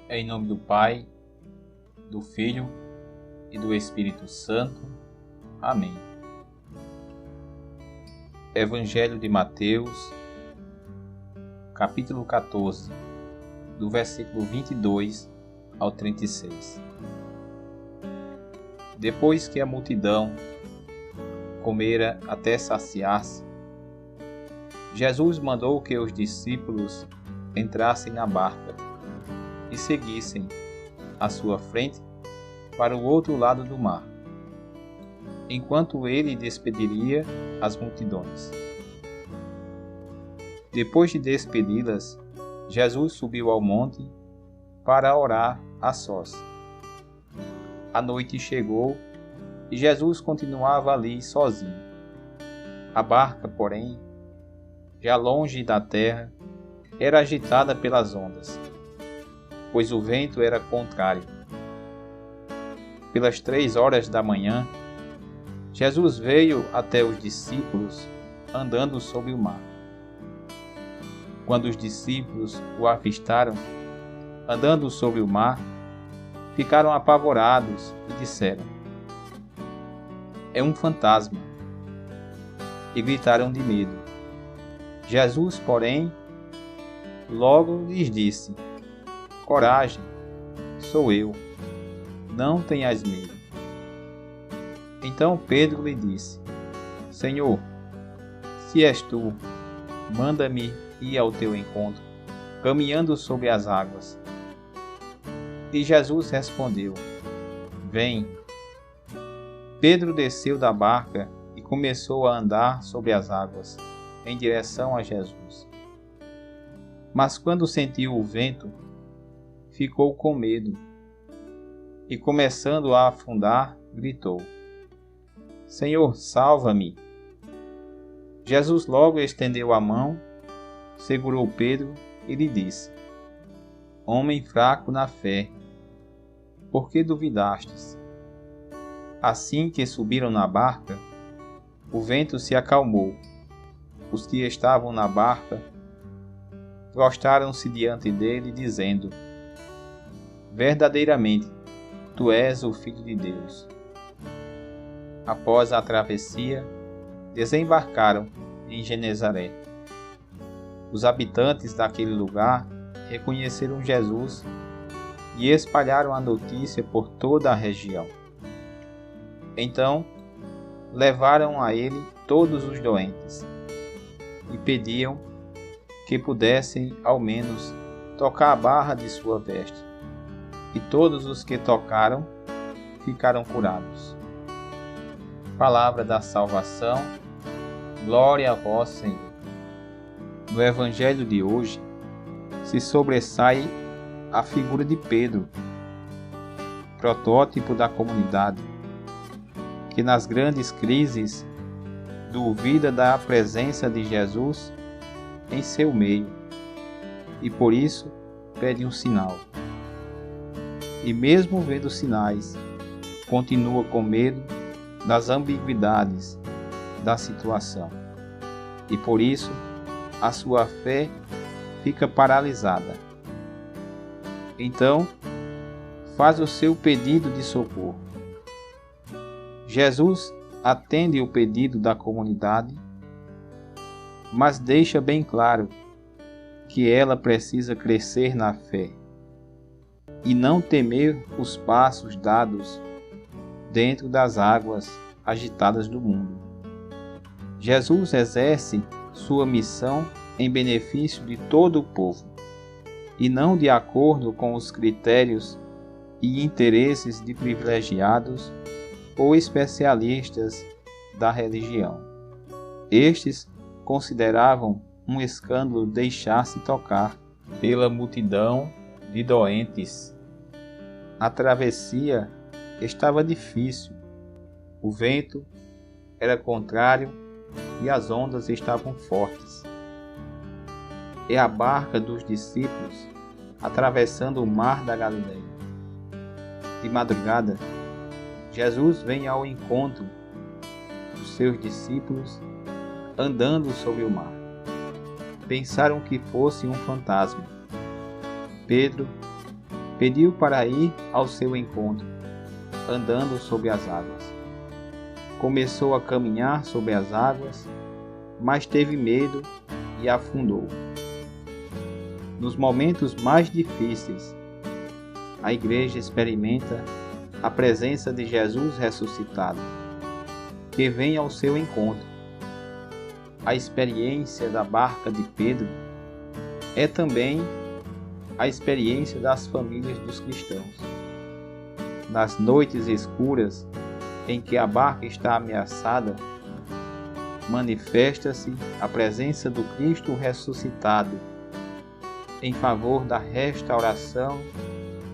Em nome do Pai, do Filho e do Espírito Santo. Amém. Evangelho de Mateus, capítulo 14, do versículo 22 ao 36. Depois que a multidão comera até saciar-se, Jesus mandou que os discípulos entrassem na barca e seguissem à sua frente para o outro lado do mar, enquanto ele despediria as multidões. Depois de despedi-las, Jesus subiu ao monte para orar a sós. A noite chegou e Jesus continuava ali sozinho. A barca, porém, já longe da terra, era agitada pelas ondas, pois o vento era contrário. Pelas 3 horas da manhã, Jesus veio até os discípulos andando sobre o mar. Quando os discípulos o avistaram andando sobre o mar, ficaram apavorados e disseram: "É um fantasma!" e gritaram de medo. Jesus, porém, logo lhes disse: "Coragem, sou eu, não tenhas medo." Então Pedro lhe disse: "Senhor, se és tu, manda-me ir ao teu encontro, caminhando sobre as águas." E Jesus respondeu: "Vem." Pedro desceu da barca e começou a andar sobre as águas, em direção a Jesus. Mas quando sentiu o vento, ficou com medo e, começando a afundar, gritou: "Senhor, salva-me!" Jesus logo estendeu a mão, segurou Pedro e lhe disse: "Homem fraco na fé, por que duvidastes?" Assim que subiram na barca, o vento se acalmou. Os que estavam na barca prostraram-se diante dele, dizendo: "Verdadeiramente, tu és o Filho de Deus." Após a travessia, desembarcaram em Genezaré. Os habitantes daquele lugar reconheceram Jesus e espalharam a notícia por toda a região. Então, levaram a ele todos os doentes e pediam que pudessem, ao menos, tocar a barra de sua veste. E todos os que tocaram ficaram curados. Palavra da salvação, glória a vós, Senhor. No Evangelho de hoje, se sobressai a figura de Pedro, protótipo da comunidade, que nas grandes crises duvida da presença de Jesus em seu meio e por isso pede um sinal. E mesmo vendo sinais, continua com medo das ambiguidades da situação e por isso a sua fé fica paralisada. Então, faz o seu pedido de socorro. Jesus atende o pedido da comunidade, mas deixa bem claro que ela precisa crescer na fé e não temer os passos dados dentro das águas agitadas do mundo. Jesus exerce sua missão em benefício de todo o povo e não de acordo com os critérios e interesses de privilegiados ou especialistas da religião. Estes consideravam um escândalo deixar-se tocar pela multidão de doentes. A travessia estava difícil, o vento era contrário e as ondas estavam fortes. É a barca dos discípulos atravessando o mar da Galileia. De madrugada, Jesus vem ao encontro dos seus discípulos andando sobre o mar. Pensaram que fosse um fantasma. Pedro pediu para ir ao seu encontro, andando sobre as águas. Começou a caminhar sobre as águas, mas teve medo e afundou. Nos momentos mais difíceis, a igreja experimenta a presença de Jesus ressuscitado, que vem ao seu encontro. A experiência da barca de Pedro é também a experiência das famílias dos cristãos. Nas noites escuras em que a barca está ameaçada, manifesta-se a presença do Cristo ressuscitado em favor da restauração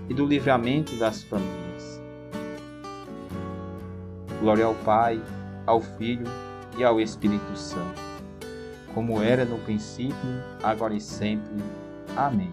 e do livramento das famílias. Glória ao Pai, ao Filho e ao Espírito Santo, como era no princípio, agora e sempre. Amém.